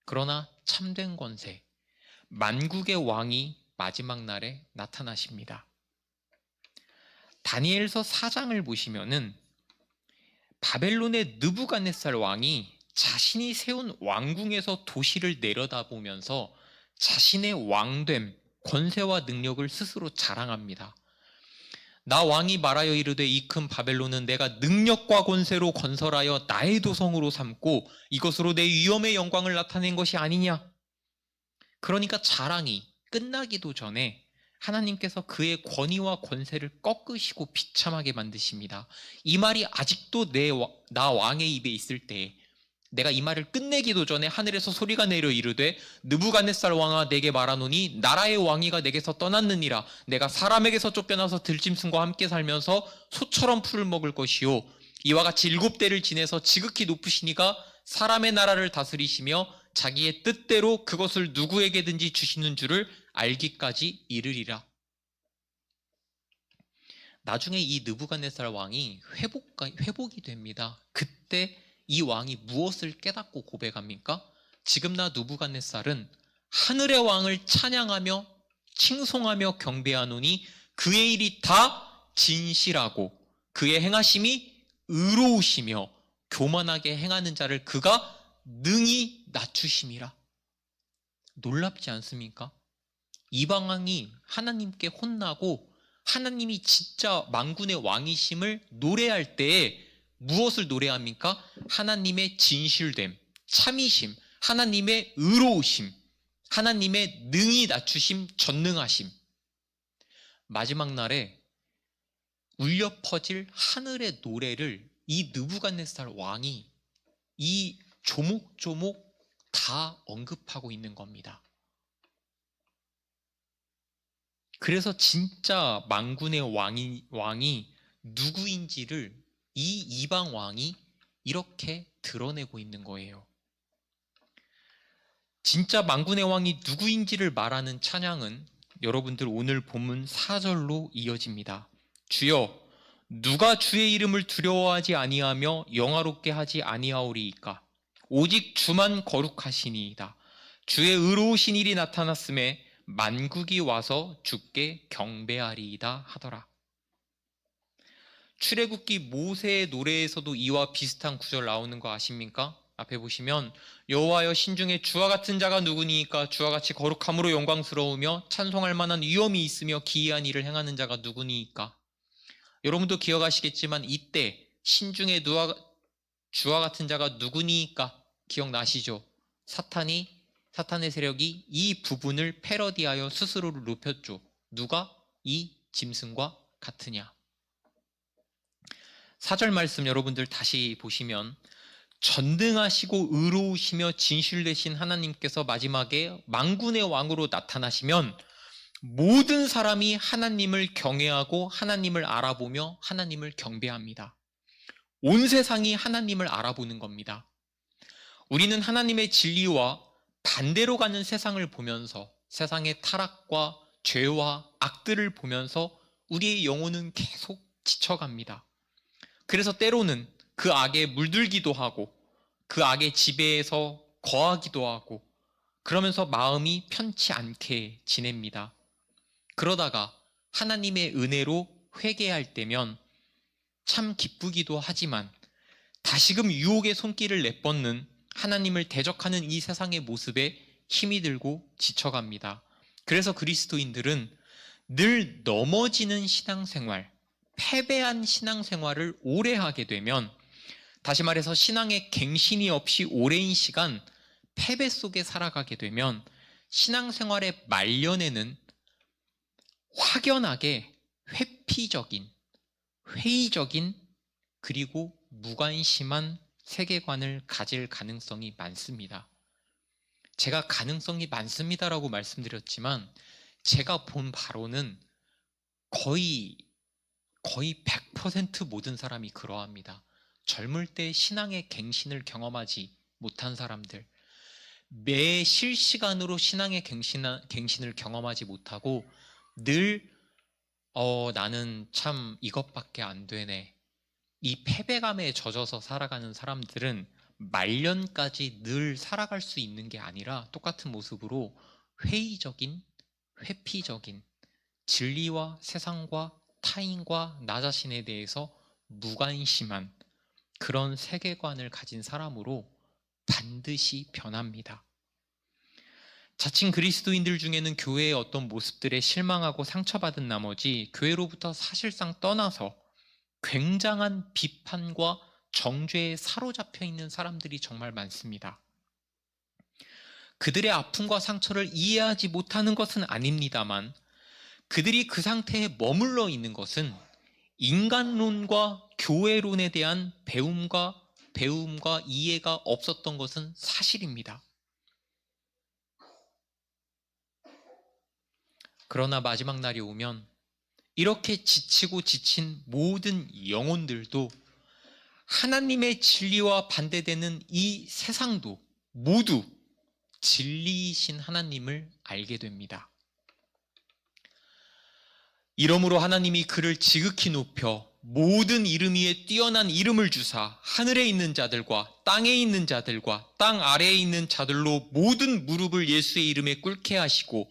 그러나 참된 권세, 만국의 왕이 마지막 날에 나타나십니다. 다니엘서 4장을 보시면은 바벨론의 느부갓네살 왕이 자신이 세운 왕궁에서 도시를 내려다보면서 자신의 왕됨, 권세와 능력을 스스로 자랑합니다. 나 왕이 말하여 이르되 이 큰 바벨론은 내가 능력과 권세로 건설하여 나의 도성으로 삼고 이것으로 내 위엄의 영광을 나타낸 것이 아니냐. 그러니까 자랑이 끝나기도 전에 하나님께서 그의 권위와 권세를 꺾으시고 비참하게 만드십니다. 이 말이 아직도 나 왕의 입에 있을 때 내가 이 말을 끝내기도 전에 하늘에서 소리가 내려 이르되 느부갓네살 왕아 내게 말하노니 나라의 왕위가 내게서 떠났느니라. 내가 사람에게서 쫓겨나서 들짐승과 함께 살면서 소처럼 풀을 먹을 것이요 이와 같이 7대를 지내서 지극히 높으시니가 사람의 나라를 다스리시며 자기의 뜻대로 그것을 누구에게든지 주시는 줄을 알기까지 이르리라. 나중에 이 느부갓네살 왕이 회복이 됩니다. 그때 이 왕이 무엇을 깨닫고 고백합니까? 지금 나 느부갓네살은 하늘의 왕을 찬양하며 칭송하며 경배하노니 그의 일이 다 진실하고 그의 행하심이 의로우시며 교만하게 행하는 자를 그가 능히 낮추심이라. 놀랍지 않습니까? 이방 왕이 하나님께 혼나고 하나님이 진짜 만군의 왕이심을 노래할 때에 무엇을 노래합니까? 하나님의 진실됨, 참이심, 하나님의 의로우심, 하나님의 능히 낮추심, 전능하심. 마지막 날에 울려 퍼질 하늘의 노래를 이 느부갓네살 왕이 이 조목조목 다 언급하고 있는 겁니다. 그래서 진짜 만군의 왕이 누구인지를 이 이방 왕이 이렇게 드러내고 있는 거예요. 진짜 만군의 왕이 누구인지를 말하는 찬양은 여러분들 오늘 본문 4절로 이어집니다. 주여 누가 주의 이름을 두려워하지 아니하며 영화롭게 하지 아니하오리이까. 오직 주만 거룩하시니이다. 주의 의로우신 일이 나타났음에 만국이 와서 주께 경배하리이다 하더라. 출애굽기 모세의 노래에서도 이와 비슷한 구절 나오는 거 아십니까? 앞에 보시면 여호와여 신중에 주와 같은 자가 누구니이까. 주와 같이 거룩함으로 영광스러우며 찬송할 만한 위엄이 있으며 기이한 일을 행하는 자가 누구니이까. 여러분도 기억하시겠지만 이때 신중에 주와 같은 자가 누구니이까 기억나시죠? 사탄의 세력이 이 부분을 패러디하여 스스로를 높였죠. 누가 이 짐승과 같으냐. 4절 말씀 여러분들 다시 보시면 전능하시고 의로우시며 진실되신 하나님께서 마지막에 만군의 왕으로 나타나시면 모든 사람이 하나님을 경외하고 하나님을 알아보며 하나님을 경배합니다. 온 세상이 하나님을 알아보는 겁니다. 우리는 하나님의 진리와 반대로 가는 세상을 보면서 세상의 타락과 죄와 악들을 보면서 우리의 영혼은 계속 지쳐갑니다. 그래서 때로는 그 악에 물들기도 하고 그 악의 지배에서 거하기도 하고 그러면서 마음이 편치 않게 지냅니다. 그러다가 하나님의 은혜로 회개할 때면 참 기쁘기도 하지만 다시금 유혹의 손길을 내뻗는 하나님을 대적하는 이 세상의 모습에 힘이 들고 지쳐갑니다. 그래서 그리스도인들은 늘 넘어지는 신앙생활, 패배한 신앙생활을 오래 하게 되면, 다시 말해서 신앙의 갱신이 없이 오랜 시간 패배 속에 살아가게 되면 신앙생활의 말년에는 확연하게 회피적인, 회의적인, 그리고 무관심한 세계관을 가질 가능성이 많습니다. 제가 가능성이 많습니다라고 말씀드렸지만 제가 본 바로는 거의 100% 모든 사람이 그러합니다. 젊을 때 신앙의 갱신을 경험하지 못한 사람들, 매 실시간으로 신앙의 갱신을 경험하지 못하고 늘 나는 참 이것밖에 안 되네, 이 패배감에 젖어서 살아가는 사람들은 말년까지 늘 살아갈 수 있는 게 아니라 똑같은 모습으로 회의적인, 회피적인, 진리와 세상과 타인과 나 자신에 대해서 무관심한 그런 세계관을 가진 사람으로 반드시 변합니다. 자칭 그리스도인들 중에는 교회의 어떤 모습들에 실망하고 상처받은 나머지 교회로부터 사실상 떠나서 굉장한 비판과 정죄에 사로잡혀 있는 사람들이 정말 많습니다. 그들의 아픔과 상처를 이해하지 못하는 것은 아닙니다만 그들이 그 상태에 머물러 있는 것은 인간론과 교회론에 대한 배움과 이해가 없었던 것은 사실입니다. 그러나 마지막 날이 오면 이렇게 지치고 지친 모든 영혼들도 하나님의 진리와 반대되는 이 세상도 모두 진리이신 하나님을 알게 됩니다. 이러므로 하나님이 그를 지극히 높여 모든 이름 위에 뛰어난 이름을 주사 하늘에 있는 자들과 땅에 있는 자들과 땅 아래에 있는 자들로 모든 무릎을 예수의 이름에 꿇게 하시고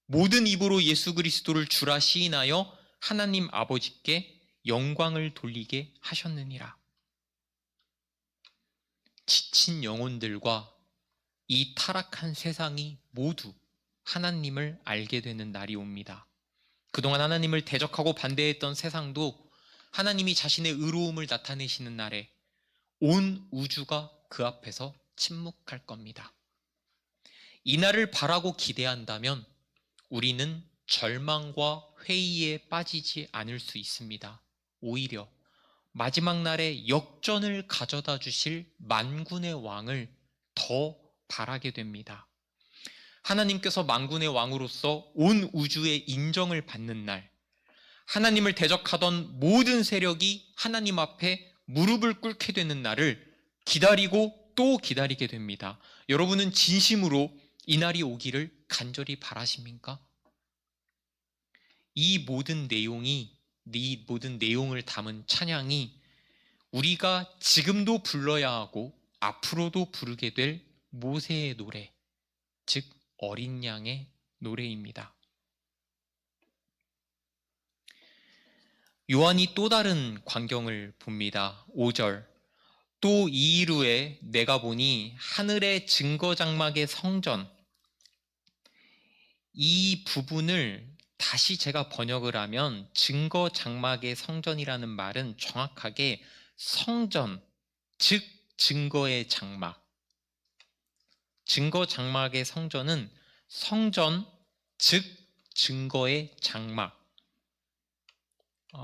모든 입으로 예수 그리스도를 주라 시인하여 하나님 아버지께 영광을 돌리게 하셨느니라. 지친 영혼들과 이 타락한 세상이 모두 하나님을 알게 되는 날이 옵니다. 그동안 하나님을 대적하고 반대했던 세상도 하나님이 자신의 의로움을 나타내시는 날에 온 우주가 그 앞에서 침묵할 겁니다. 이 날을 바라고 기대한다면 우리는 절망과 회의에 빠지지 않을 수 있습니다. 오히려 마지막 날에 역전을 가져다 주실 만군의 왕을 더 바라게 됩니다. 하나님께서 만군의 왕으로서 온 우주의 인정을 받는 날, 하나님을 대적하던 모든 세력이 하나님 앞에 무릎을 꿇게 되는 날을 기다리고 또 기다리게 됩니다. 여러분은 진심으로 이 날이 오기를 간절히 바라십니까? 이 모든 내용을 담은 찬양이 우리가 지금도 불러야 하고 앞으로도 부르게 될 모세의 노래, 즉 어린 양의 노래입니다. 요한이 또 다른 광경을 봅니다. 5절. 또 이일 후에 내가 보니 하늘의 증거장막의 성전, 이 부분을 다시 제가 번역을 하면 증거장막의 성전이라는 말은 정확하게 성전, 즉 증거의 장막. 증거장막의 성전은 성전, 즉 증거의 장막.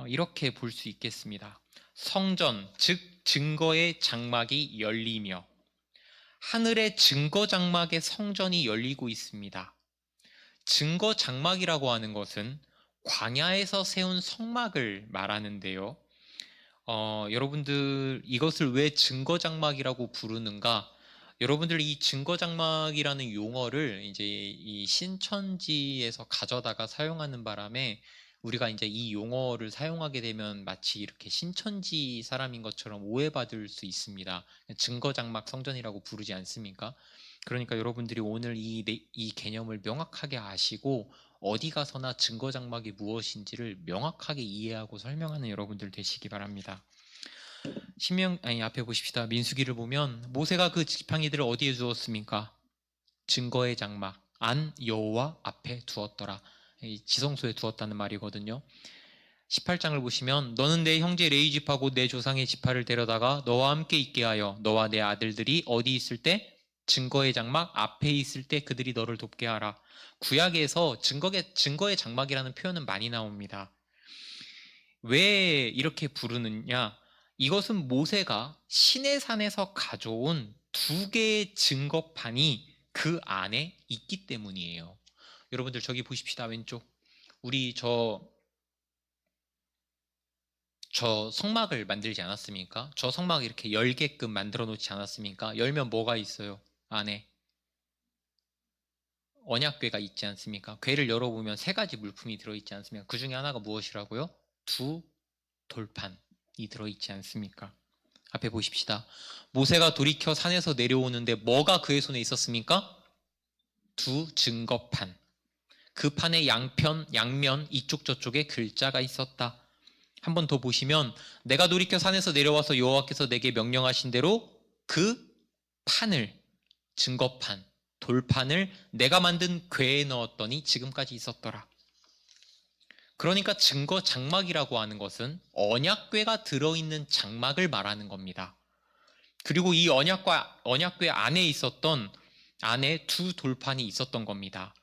이렇게 볼 수 있겠습니다. 성전, 즉 증거의 장막이 열리며 하늘의 증거장막의 성전이 열리고 있습니다. 증거장막이라고 하는 것은 광야에서 세운 성막을 말하는데요. 여러분들 이것을 왜 증거장막이라고 부르는가? 여러분들 이 증거장막이라는 용어를 이제 이 신천지에서 가져다가 사용하는 바람에 우리가 이제 이 용어를 사용하게 되면 마치 이렇게 신천지 사람인 것처럼 오해받을 수 있습니다. 증거장막 성전이라고 부르지 않습니까? 그러니까 여러분들이 오늘 이 개념을 명확하게 아시고 어디 가서나 증거장막이 무엇인지를 명확하게 이해하고 설명하는 여러분들 되시기 바랍니다. 앞에 보십시다. 민수기를 보면 모세가 그 지팡이들을 어디에 두었습니까? 증거의 장막 안 여호와 앞에 두었더라. 지성소에 두었다는 말이거든요. 18장을 보시면 너는 내 형제 레위 집하고 내 조상의 지파를 데려다가 너와 함께 있게 하여 너와 내 아들들이 어디 있을 때 증거의 장막 앞에 있을 때 그들이 너를 돕게 하라. 구약에서 증거의 장막이라는 표현은 많이 나옵니다. 왜 이렇게 부르느냐? 이것은 모세가 시내산에서 가져온 2개의 증거판이 그 안에 있기 때문이에요. 여러분들 저기 보십시다. 왼쪽. 우리 저 성막을 만들지 않았습니까? 저 성막 이렇게 열게끔 만들어 놓지 않았습니까? 열면 뭐가 있어요? 안에 언약궤가 있지 않습니까? 궤를 열어보면 3가지 물품이 들어있지 않습니까? 그 중에 하나가 무엇이라고요? 2 돌판이 들어있지 않습니까? 앞에 보십시다. 모세가 돌이켜 산에서 내려오는데 뭐가 그의 손에 있었습니까? 2 증거판. 그 판의 양면 이쪽 저쪽에 글자가 있었다. 한 번 더 보시면 내가 돌이켜 산에서 내려와서 여호와께서 내게 명령하신 대로 그 판을, 증거판, 돌판을 내가 만든 궤에 넣었더니 지금까지 있었더라. 그러니까 증거 장막이라고 하는 것은 언약궤가 들어있는 장막을 말하는 겁니다. 그리고 이 언약궤 안에 있었던 안에 2 돌판이 있었던 겁니다.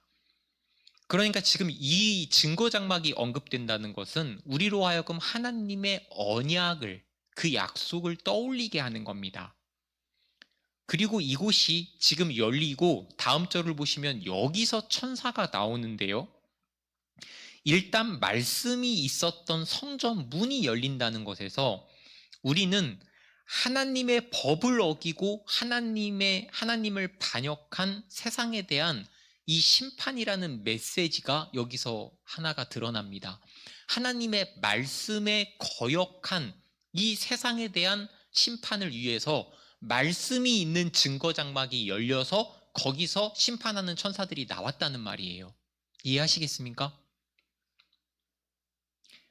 그러니까 지금 이 증거 장막이 언급된다는 것은 우리로 하여금 하나님의 언약을, 그 약속을 떠올리게 하는 겁니다. 그리고 이곳이 지금 열리고 다음 절을 보시면 여기서 천사가 나오는데요. 일단 말씀이 있었던 성전 문이 열린다는 것에서 우리는 하나님의 법을 어기고 하나님을 반역한 세상에 대한 이 심판이라는 메시지가 여기서 하나가 드러납니다. 하나님의 말씀에 거역한 이 세상에 대한 심판을 위해서 말씀이 있는 증거장막이 열려서 거기서 심판하는 천사들이 나왔다는 말이에요. 이해하시겠습니까?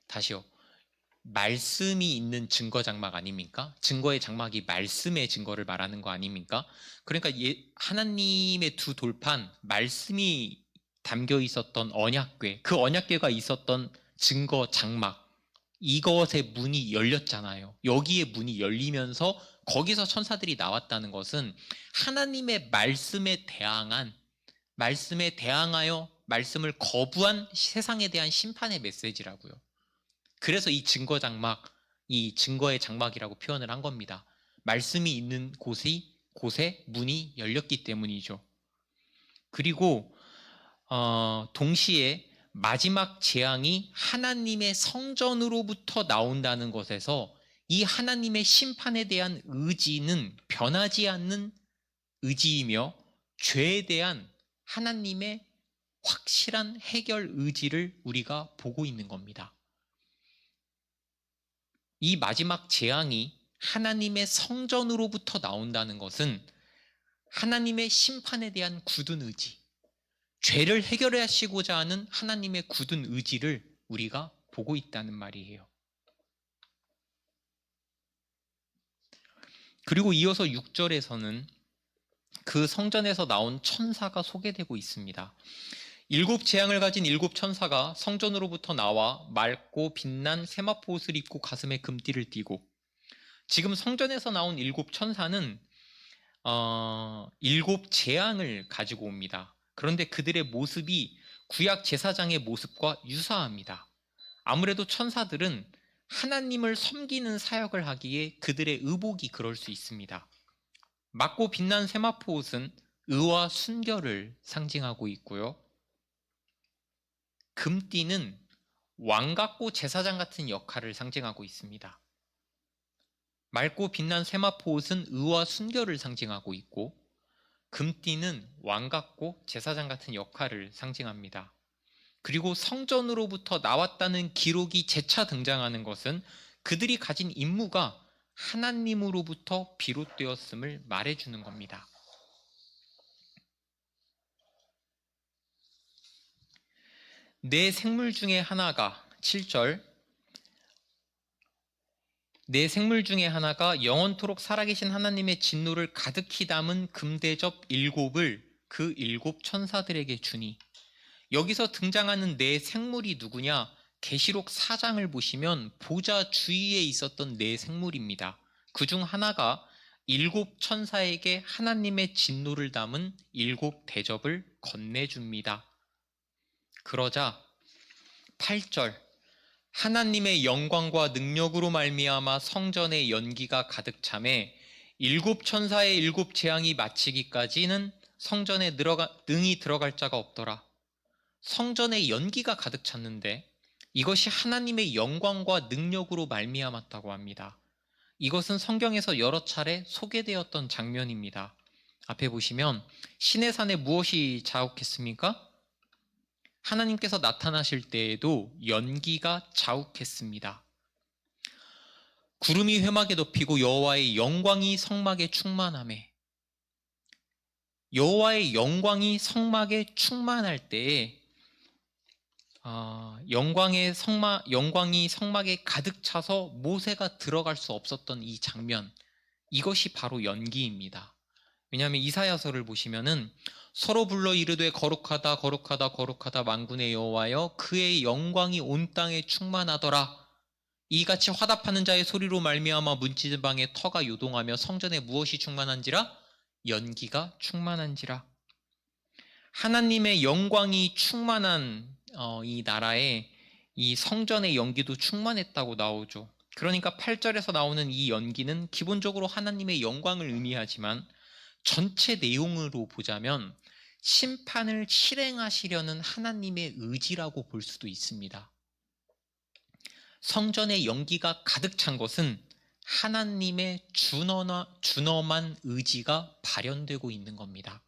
다시요. 말씀이 있는 증거장막 아닙니까? 증거의 장막이 말씀의 증거를 말하는 거 아닙니까? 그러니까 하나님의 2 돌판, 말씀이 담겨 있었던 언약궤, 그 언약궤가 있었던 증거장막, 이것의 문이 열렸잖아요. 여기에 문이 열리면서 거기서 천사들이 나왔다는 것은 하나님의 말씀에 대항하여 말씀을 거부한 세상에 대한 심판의 메시지라고요. 그래서 이 증거의 장막이라고 표현을 한 겁니다. 말씀이 있는 곳에 문이 열렸기 때문이죠. 그리고 동시에 마지막 재앙이 하나님의 성전으로부터 나온다는 것에서 이 하나님의 심판에 대한 의지는 변하지 않는 의지이며 죄에 대한 하나님의 확실한 해결 의지를 우리가 보고 있는 겁니다. 이 마지막 재앙이 하나님의 성전으로부터 나온다는 것은 하나님의 심판에 대한 굳은 의지, 죄를 해결하시고자 하는 하나님의 굳은 의지를 우리가 보고 있다는 말이에요. 그리고 이어서 6절에서는 그 성전에서 나온 천사가 소개되고 있습니다. 7 재앙을 가진 7 천사가 성전으로부터 나와 맑고 빛난 세마포 옷을 입고 가슴에 금띠를 띠고, 지금 성전에서 나온 7 천사는 7 재앙을 가지고 옵니다. 그런데 그들의 모습이 구약 제사장의 모습과 유사합니다. 아무래도 천사들은 하나님을 섬기는 사역을 하기에 그들의 의복이 그럴 수 있습니다. 맑고 빛난 세마포 옷은 의와 순결을 상징하고 있고요. 금띠는 왕 같고 제사장 같은 역할을 상징하고 있습니다. 맑고 빛난 세마포 옷은 의와 순결을 상징하고 있고, 금띠는 왕 같고 제사장 같은 역할을 상징합니다. 그리고 성전으로부터 나왔다는 기록이 재차 등장하는 것은 그들이 가진 임무가 하나님으로부터 비롯되었음을 말해주는 겁니다. 내 생물 중에 하나가 7절 내 생물 중에 하나가 영원토록 살아계신 하나님의 진노를 가득히 담은 금대접 7을 그 7 천사들에게 주니, 여기서 등장하는 네 생물이 누구냐? 계시록 4장을 보시면 보좌 주위에 있었던 네 생물입니다. 그중 하나가 7 천사에게 하나님의 진노를 담은 7 대접을 건네줍니다. 그러자 8절 하나님의 영광과 능력으로 말미암아 성전에 연기가 가득 차매 7 천사의 7 재앙이 마치기까지는 성전에 능히 들어갈 자가 없더라. 성전에 연기가 가득 찼는데 이것이 하나님의 영광과 능력으로 말미암았다고 합니다. 이것은 성경에서 여러 차례 소개되었던 장면입니다. 앞에 보시면 시내 산에 무엇이 자욱했습니까? 하나님께서 나타나실 때에도 연기가 자욱했습니다. 구름이 회막에 덮이고 여호와의 영광이 성막에 충만하매, 여호와의 영광이 성막에 충만할 때에 영광이 성막에 가득 차서 모세가 들어갈 수 없었던 이 장면, 이것이 바로 연기입니다. 왜냐하면 이사야서를 보시면은 서로 불러 이르되 거룩하다 거룩하다 거룩하다 만군의 여호와여, 그의 영광이 온 땅에 충만하더라. 이같이 화답하는 자의 소리로 말미암아 문지방의 터가 요동하며 성전에 무엇이 충만한지라? 연기가 충만한지라. 하나님의 영광이 충만한 이 나라에 이 성전의 연기도 충만했다고 나오죠. 그러니까 8절에서 나오는 이 연기는 기본적으로 하나님의 영광을 의미하지만 전체 내용으로 보자면 심판을 실행하시려는 하나님의 의지라고 볼 수도 있습니다. 성전의 연기가 가득 찬 것은 하나님의 준엄한 의지가 발현되고 있는 겁니다.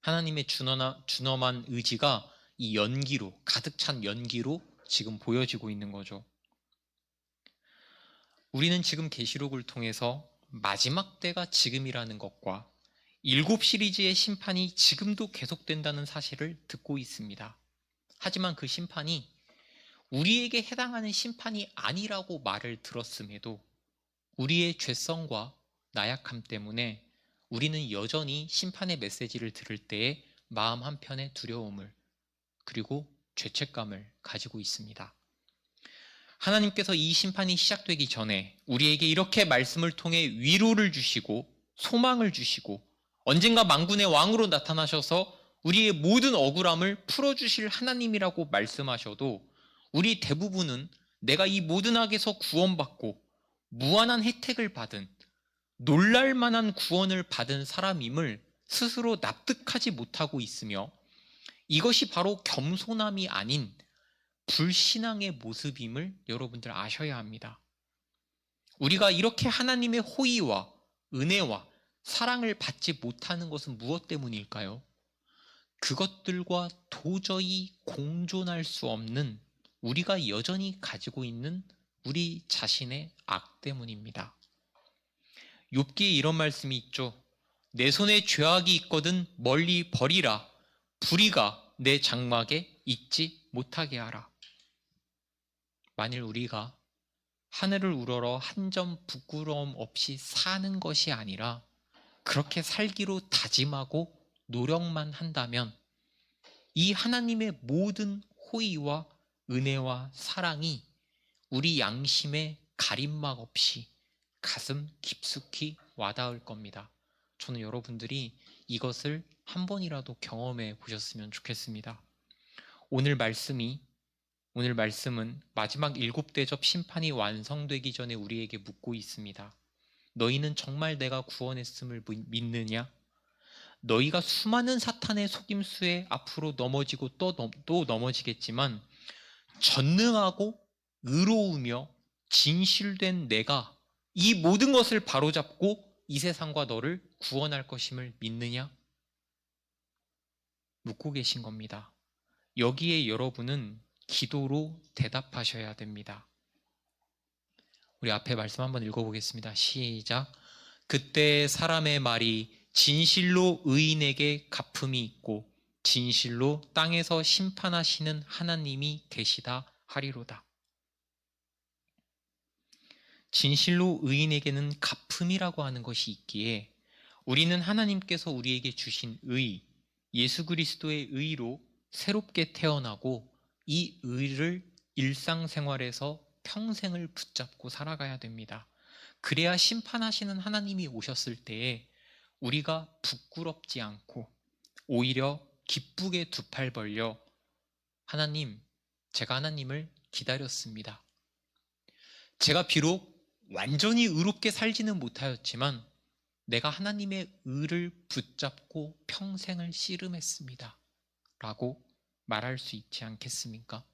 하나님의 준엄한 의지가 이 연기로, 가득 찬 연기로 지금 보여지고 있는 거죠. 우리는 지금 계시록을 통해서 마지막 때가 지금이라는 것과 7 시리즈의 심판이 지금도 계속된다는 사실을 듣고 있습니다. 하지만 그 심판이 우리에게 해당하는 심판이 아니라고 말을 들었음에도 우리의 죄성과 나약함 때문에 우리는 여전히 심판의 메시지를 들을 때에 마음 한편에 두려움을, 그리고 죄책감을 가지고 있습니다. 하나님께서 이 심판이 시작되기 전에 우리에게 이렇게 말씀을 통해 위로를 주시고 소망을 주시고 언젠가 만군의 왕으로 나타나셔서 우리의 모든 억울함을 풀어주실 하나님이라고 말씀하셔도 우리 대부분은 내가 이 모든 악에서 구원받고 무한한 혜택을 받은, 놀랄만한 구원을 받은 사람임을 스스로 납득하지 못하고 있으며, 이것이 바로 겸손함이 아닌 불신앙의 모습임을 여러분들 아셔야 합니다. 우리가 이렇게 하나님의 호의와 은혜와 사랑을 받지 못하는 것은 무엇 때문일까요? 그것들과 도저히 공존할 수 없는 우리가 여전히 가지고 있는 우리 자신의 악 때문입니다. 욥기에 이런 말씀이 있죠. 내 손에 죄악이 있거든 멀리 버리라. 불의가 내 장막에 있지 못하게 하라. 만일 우리가 하늘을 우러러 한 점 부끄러움 없이 사는 것이 아니라 그렇게 살기로 다짐하고 노력만 한다면 이 하나님의 모든 호의와 은혜와 사랑이 우리 양심에 가림막 없이 가슴 깊숙이 와닿을 겁니다. 저는 여러분들이 이것을 한 번이라도 경험해 보셨으면 좋겠습니다. 오늘 말씀은 마지막 7 대접 심판이 완성되기 전에 우리에게 묻고 있습니다. 너희는 정말 내가 구원했음을 믿느냐? 너희가 수많은 사탄의 속임수에 앞으로 넘어지고 또 넘어지겠지만 전능하고 의로우며 진실된 내가 이 모든 것을 바로잡고 이 세상과 너를 구원할 것임을 믿느냐? 묻고 계신 겁니다. 여기에 여러분은 기도로 대답하셔야 됩니다. 우리 앞에 말씀 한번 읽어보겠습니다. 시작. 그때 사람의 말이 진실로 의인에게 갚음이 있고 진실로 땅에서 심판하시는 하나님이 계시다 하리로다. 진실로 의인에게는 갚음이라고 하는 것이 있기에 우리는 하나님께서 우리에게 주신 의, 예수 그리스도의 의로 새롭게 태어나고 이 의를 일상생활에서 평생을 붙잡고 살아가야 됩니다. 그래야 심판하시는 하나님이 오셨을 때에 우리가 부끄럽지 않고 오히려 기쁘게 두 팔 벌려 하나님, 제가 하나님을 기다렸습니다. 제가 비록 완전히 의롭게 살지는 못하였지만 내가 하나님의 의를 붙잡고 평생을 씨름했습니다. 라고 말할 수 있지 않겠습니까?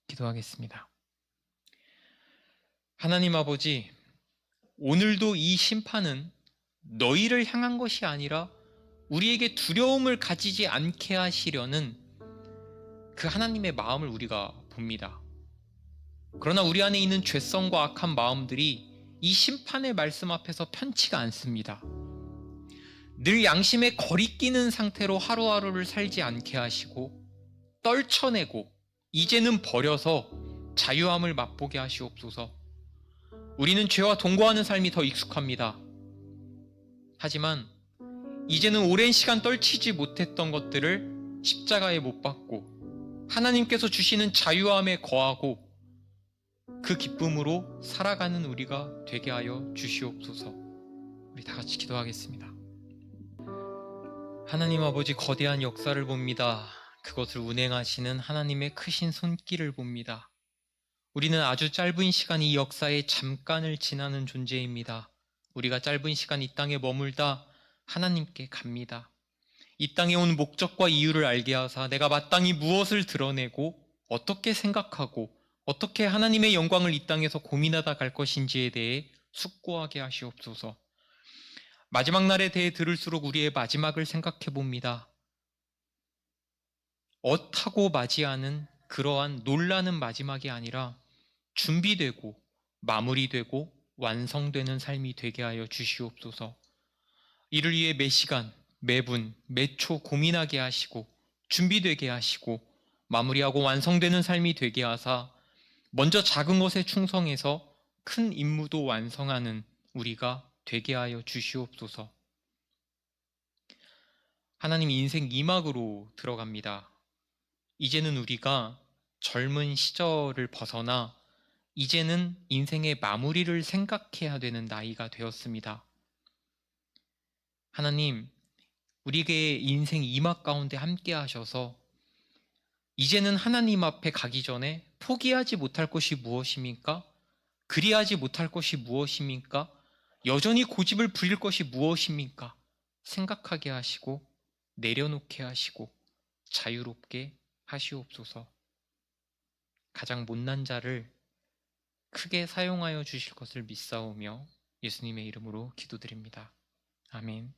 기도하겠습니다. 하나님 아버지, 오늘도 이 심판은 너희를 향한 것이 아니라 우리에게 두려움을 가지지 않게 하시려는 그 하나님의 마음을 우리가 봅니다. 그러나 우리 안에 있는 죄성과 악한 마음들이 이 심판의 말씀 앞에서 편치가 않습니다. 늘 양심에 거리끼는 상태로 하루하루를 살지 않게 하시고 떨쳐내고 이제는 버려서 자유함을 맛보게 하시옵소서. 우리는 죄와 동거하는 삶이 더 익숙합니다. 하지만 이제는 오랜 시간 떨치지 못했던 것들을 십자가에 못 박고 하나님께서 주시는 자유함에 거하고 그 기쁨으로 살아가는 우리가 되게 하여 주시옵소서. 우리 다 같이 기도하겠습니다. 하나님 아버지, 거대한 역사를 봅니다. 그것을 운행하시는 하나님의 크신 손길을 봅니다. 우리는 아주 짧은 시간 이 역사에 잠깐을 지나는 존재입니다. 우리가 짧은 시간 이 땅에 머물다 하나님께 갑니다. 이 땅에 온 목적과 이유를 알게 하사 내가 마땅히 무엇을 드러내고 어떻게 생각하고 어떻게 하나님의 영광을 이 땅에서 고민하다 갈 것인지에 대해 숙고하게 하시옵소서. 마지막 날에 대해 들을수록 우리의 마지막을 생각해 봅니다. 엇하고 맞이하는 그러한 놀라는 마지막이 아니라 준비되고 마무리되고 완성되는 삶이 되게 하여 주시옵소서. 이를 위해 매 시간, 매분, 매초 고민하게 하시고 준비되게 하시고 마무리하고 완성되는 삶이 되게 하사 먼저 작은 것에 충성해서 큰 임무도 완성하는 우리가 되게 하여 주시옵소서. 하나님, 인생 2막으로 들어갑니다. 이제는 우리가 젊은 시절을 벗어나 이제는 인생의 마무리를 생각해야 되는 나이가 되었습니다. 하나님, 우리에게 인생 2막 가운데 함께 하셔서 이제는 하나님 앞에 가기 전에 포기하지 못할 것이 무엇입니까? 그리하지 못할 것이 무엇입니까? 여전히 고집을 부릴 것이 무엇입니까? 생각하게 하시고 내려놓게 하시고 자유롭게 하시옵소서. 가장 못난 자를 크게 사용하여 주실 것을 믿사오며 예수님의 이름으로 기도드립니다. 아멘.